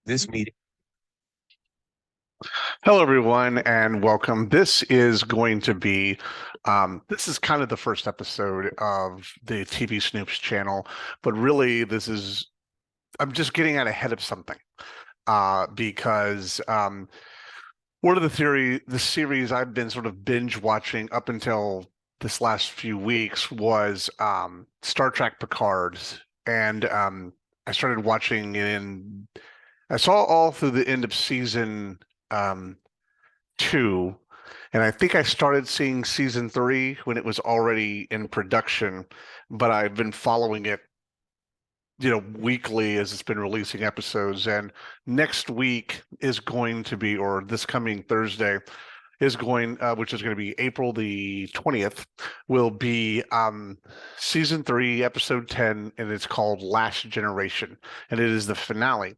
This meeting. Hello, everyone, and welcome. This is going to be, this is kind of the first episode of the TV Snoops channel, but really, I'm just getting out ahead of something, because one of the series I've been sort of binge watching up until this last few weeks was Star Trek Picard, and I started watching it I saw all through the end of season um, two, and I think I started seeing season three when it was already in production, but I've been following it, weekly as it's been releasing episodes. And next week is going to be, or this coming Thursday which is going to be April the 20th, will be season three, episode 10, and it's called Last Generation, and it is the finale.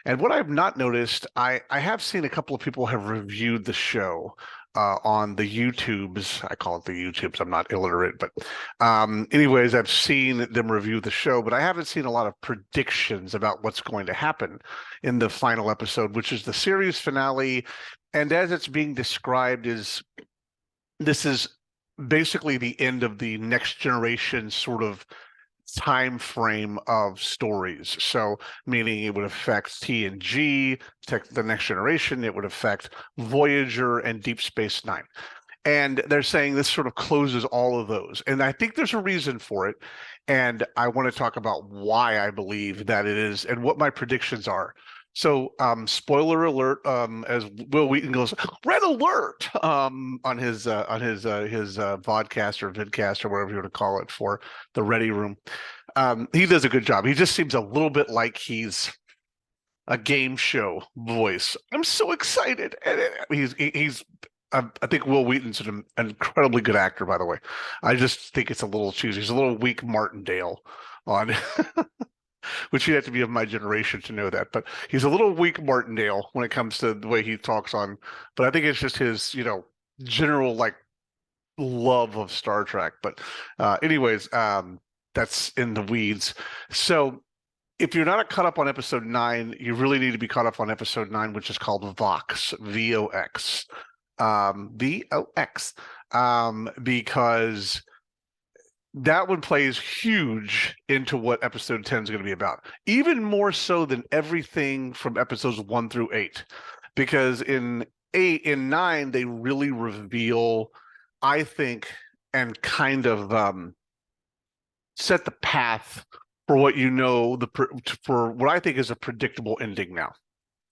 And what I've not noticed, I have seen a couple of people have reviewed the show on the YouTubes. I call it the YouTubes. I'm not illiterate, but anyways, I've seen them review the show, but I haven't seen a lot of predictions about what's going to happen in the final episode, which is the series finale. And as it's being described, this is basically the end of the next generation sort of time frame of stories. So meaning it would affect TNG, the next generation, it would affect Voyager and Deep Space Nine. And they're saying this sort of closes all of those. And I think there's a reason for it. And I want to talk about why I believe that it is and what my predictions are. So, spoiler alert, as Will Wheaton goes, red alert, on his vodcast or vidcast or whatever you want to call it for the Ready Room. He does a good job. He just seems a little bit like he's a game show voice. I'm so excited. And he's I think Will Wheaton's an incredibly good actor, by the way. I just think it's a little cheesy. He's a little weak Martindale on which you'd have to be of my generation to know that. But he's a little weak Martindale when it comes to the way he talks on. But I think it's just his, general like love of Star Trek. But anyways, that's in the weeds. So if you're not caught up on episode 9, you really need to be caught up on episode 9, which is called Vox, VOX. VOX. Because that one plays huge into what episode 10 is going to be about, even more so than everything from episodes 1 through 8. Because in 9, they really reveal, I think, and kind of set the path for what for what I think is a predictable ending now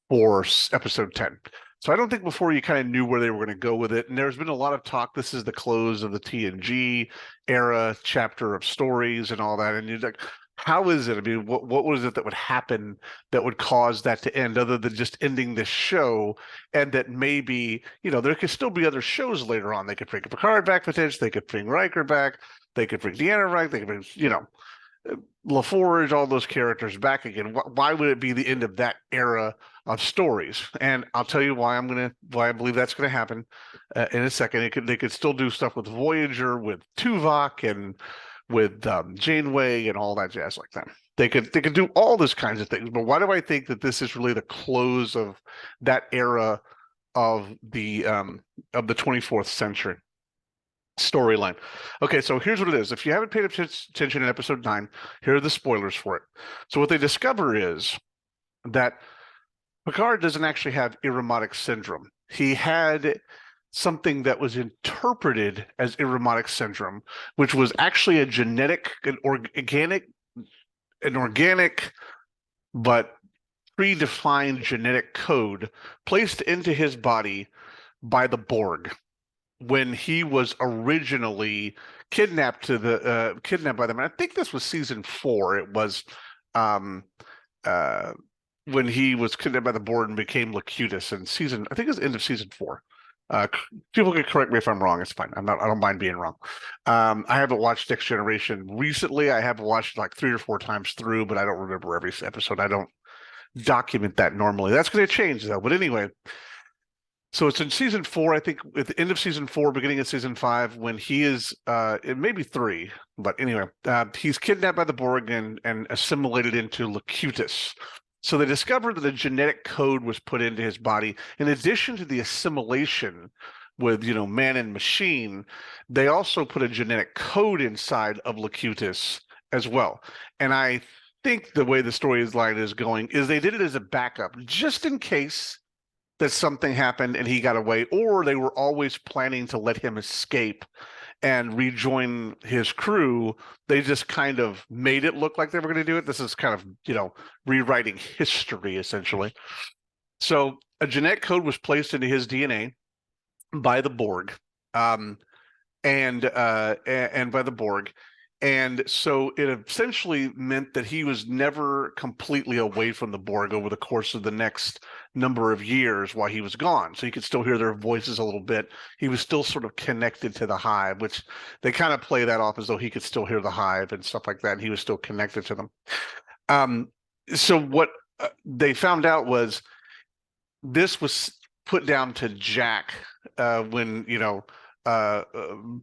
for episode 10. So I don't think before you kind of knew where they were going to go with it. And there's been a lot of talk. This is the close of the TNG era chapter of stories and all that. And you're like, how is it? I mean, what was it that would happen that would cause that to end other than just ending this show? And that maybe, there could still be other shows later on. They could bring Picard back potentially. They could bring Riker back. They could bring Deanna back. They could bring, LaForge, all those characters back again. Why would it be the end of that era of stories? And I'll tell you why I believe that's gonna happen in a second. They could still do stuff with Voyager, with Tuvok, and with Janeway, and all that jazz like that. They could do all those kinds of things. But why do I think that this is really the close of that era of the 24th century storyline? Okay, so here's what it is. If you haven't paid attention in episode 9, here are the spoilers for it. So what they discover is that Picard doesn't actually have Irumodic syndrome. He had something that was interpreted as Irumodic syndrome, which was actually an organic but predefined genetic code placed into his body by the Borg when he was originally kidnapped by them. And I think this was season 4. It was when he was kidnapped by the Borg and became Locutus in I think it was the end of season 4. People can correct me if I'm wrong. It's fine. I don't mind being wrong. I haven't watched Next Generation recently. I have watched like 3 or 4 times through, but I don't remember every episode. I don't document that normally. That's going to change though. But anyway, so it's in season 4, I think, at the end of season 4, beginning of season 5, when he is, it may be 3, but anyway, he's kidnapped by the Borg and assimilated into Locutus. So they discovered that a genetic code was put into his body. In addition to the assimilation with, man and machine, they also put a genetic code inside of Locutus as well. And I think the way the storyline is going is they did it as a backup, just in case that something happened and he got away, or they were always planning to let him escape and rejoin his crew. They just kind of made it look like they were going to do it. This is kind of, rewriting history, essentially. So a genetic code was placed into his DNA by the Borg, and by the Borg. And so it essentially meant that he was never completely away from the Borg over the course of the next number of years while he was gone. So you could still hear their voices a little bit. He was still sort of connected to the hive, which they kind of play that off as though he could still hear the hive and stuff like that. And he was still connected to them. So what they found out was this was put down to Jack when,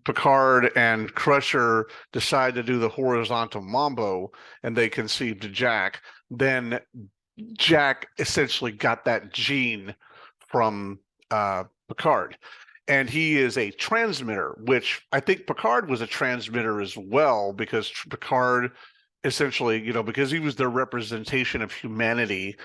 Picard and Crusher decide to do the horizontal mambo and they conceived Jack, then Jack essentially got that gene from Picard. And he is a transmitter, which I think Picard was a transmitter as well, because Picard essentially, because he was their representation of humanity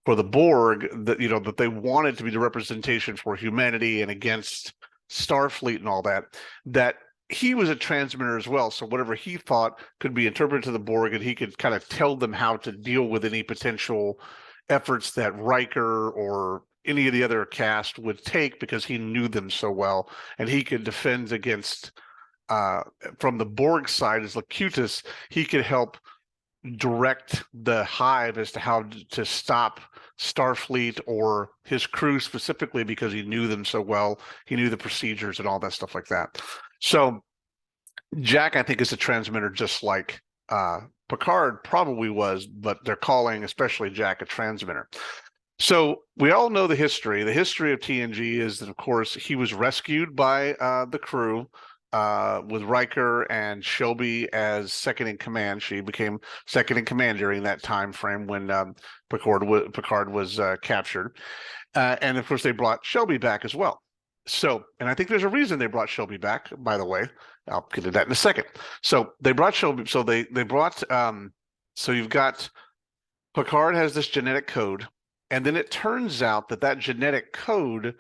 for the Borg, that they wanted to be the representation for humanity and against Starfleet and all that he was a transmitter as well. So whatever he thought could be interpreted to the Borg, and he could kind of tell them how to deal with any potential efforts that Riker or any of the other cast would take, because he knew them so well, and he could defend against, from the Borg side as Locutus, he could help direct the hive as to how to stop Starfleet or his crew specifically, because he knew them so well. He knew the procedures and all that stuff like that. So Jack, I think, is a transmitter just like Picard probably was, but they're calling especially Jack a transmitter. So we all know the history. The history of TNG is that, of course, he was rescued by the crew, with Riker and Shelby as second in command. She became second in command during that time frame when Picard was captured. And of course, they brought Shelby back as well. So, and I think there's a reason they brought Shelby back, by the way. I'll get to that in a second. So they brought Shelby. So they brought, so you've got Picard has this genetic code. And then it turns out that genetic code,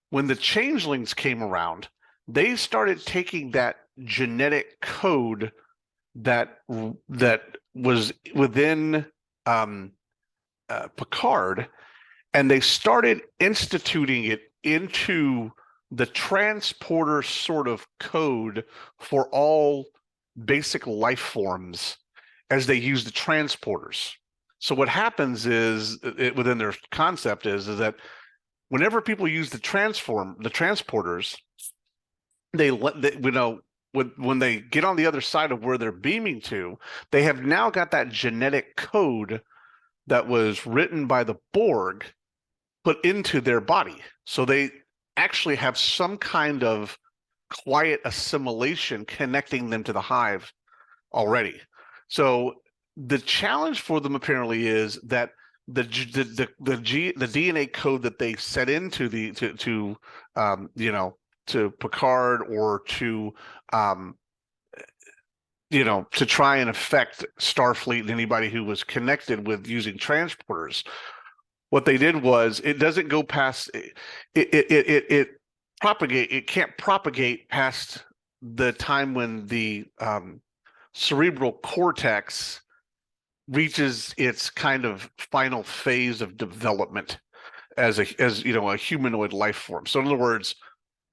when the changelings came around, they started taking that genetic code that was within Picard, and they started instituting it into the transporter sort of code for all basic life forms as they use the transporters. So what happens is, within their concept is that whenever people use the transporters, when they get on the other side of where they're beaming to, they have now got that genetic code that was written by the Borg put into their body. So they actually have some kind of quiet assimilation connecting them to the hive already. So the challenge for them apparently is that the DNA code that they set into to Picard, or to to try and affect Starfleet and anybody who was connected with using transporters. What they did was, it doesn't go past it can't propagate past the time when the cerebral cortex reaches its kind of final phase of development as a humanoid life form. So in other words,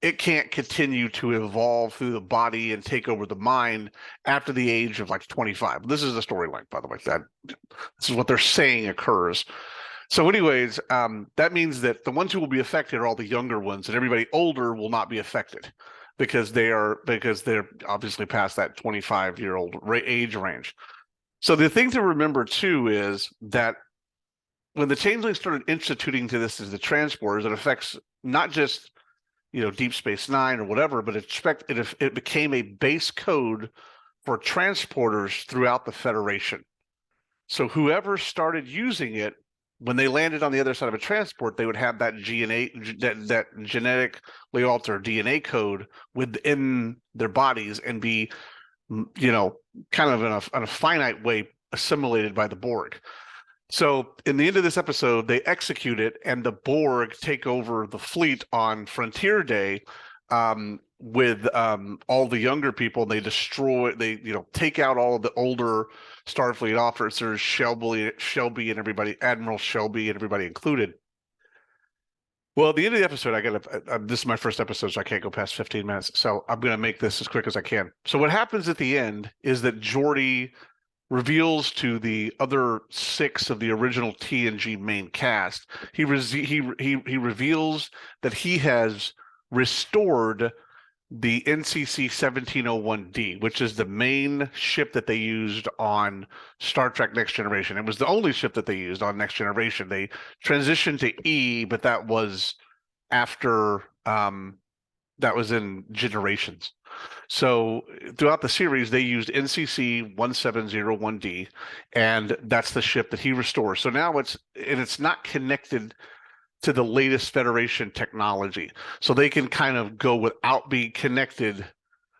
it can't continue to evolve through the body and take over the mind after the age of like 25. This is the storyline, by the way. This is what they're saying occurs. So anyways, that means that the ones who will be affected are all the younger ones, and everybody older will not be affected because they're obviously past that 25-year-old age range. So the thing to remember too is that when the changelings started instituting to this as the transporters, it affects not just Deep Space Nine or whatever, but it became a base code for transporters throughout the Federation. So whoever started using it when they landed on the other side of a transport, they would have that that genetically altered DNA code within their bodies and be, kind of in a finite way assimilated by the Borg. So in the end of this episode, they execute it, and the Borg take over the fleet on Frontier Day, with all the younger people. They destroy, they take out all of the older Starfleet officers, Shelby and everybody, Admiral Shelby and everybody included. Well, at the end of the episode, this is my first episode, so I can't go past 15 minutes. So I'm going to make this as quick as I can. So what happens at the end is that Geordi reveals to the other 6 of the original TNG main cast, he reveals that he has restored the NCC 1701D, which is the main ship that they used on Star Trek Next Generation. It was the only ship that they used on Next Generation. They transitioned to E, but that was after, that was in Generations. So throughout the series, they used NCC 1701D, and that's the ship that he restores. So now it's not connected to the latest Federation technology, so they can kind of go without being connected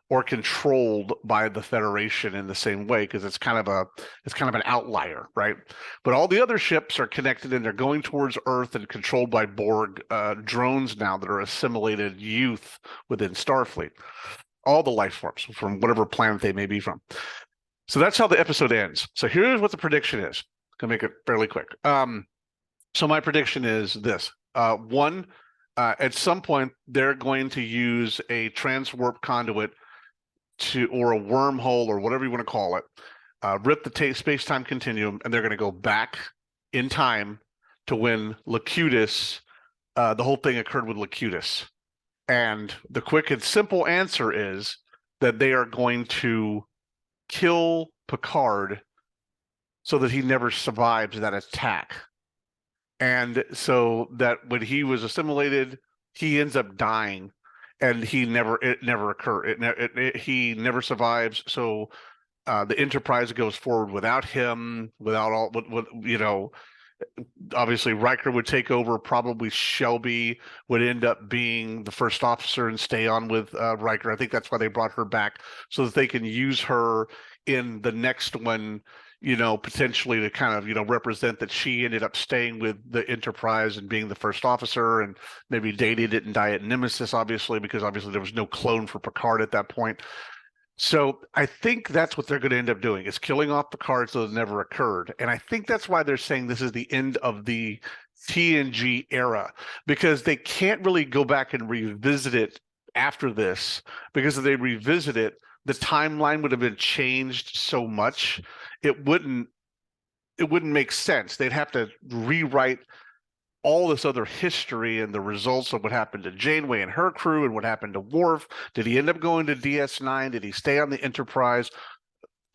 or controlled by the Federation in the same way, because it's kind of an outlier, right? But all the other ships are connected, and they're going towards Earth and controlled by Borg drones now that are assimilated youth within Starfleet. All the life forms from whatever planet they may be from. So that's how the episode ends. So here's what the prediction is. I'm gonna make it fairly quick. So my prediction is this. One, at some point, they're going to use a transwarp conduit or a wormhole or whatever you want to call it, rip the space-time continuum, and they're going to go back in time to when Locutus, the whole thing occurred with Locutus. And the quick and simple answer is that they are going to kill Picard so that he never survives that attack. And so that when he was assimilated, he ends up dying, and it never occurred. He never survives. So the Enterprise goes forward without him, without all, obviously Riker would take over. Probably Shelby would end up being the first officer and stay on with Riker. I think that's why they brought her back, so that they can use her in the next one, potentially to kind of, represent that she ended up staying with the Enterprise and being the first officer, and maybe Data didn't die at Nemesis, obviously, because obviously there was no clone for Picard at that point. So I think that's what they're going to end up doing, is killing off Picard so it never occurred. And I think that's why they're saying this is the end of the TNG era, because they can't really go back and revisit it after this, because if they revisit it, the timeline would have been changed so much, it wouldn't make sense. They'd have to rewrite all this other history and the results of what happened to Janeway and her crew and what happened to Worf. Did he end up going to DS9? Did he stay on the Enterprise?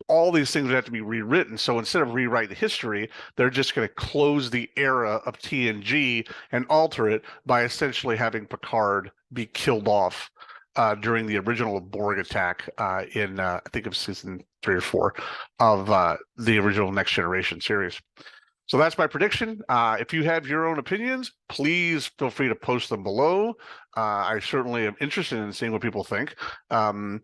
All these things would have to be rewritten. So instead of rewriting history, they're just going to close the era of TNG and alter it by essentially having Picard be killed off during the original Borg attack in I think it was season 3 or 4 of the original Next Generation series. So that's my prediction. If you have your own opinions, please feel free to post them below. I certainly am interested in seeing what people think, and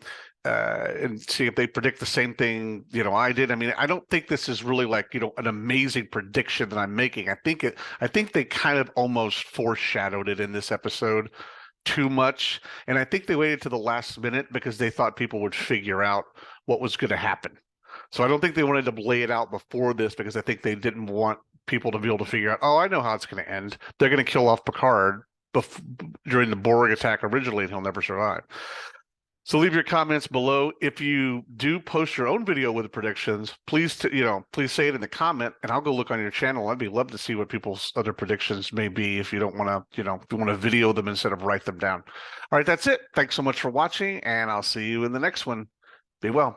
see if they predict the same thing I did. I mean, I don't think this is really like an amazing prediction that I'm making. I think they kind of almost foreshadowed it in this episode too much, and I think they waited to the last minute because they thought people would figure out what was going to happen. So I don't think they wanted to lay it out before this, because I think they didn't want people to be able to figure out, oh, I know how it's going to end. They're going to kill off Picard during the Borg attack originally, and he'll never survive. So leave your comments below. If you do post your own video with the predictions, please say it in the comment, and I'll go look on your channel. I'd love to see what people's other predictions may be. If you don't want to, if you want to video them instead of write them down. All right, that's it. Thanks so much for watching, and I'll see you in the next one. Be well.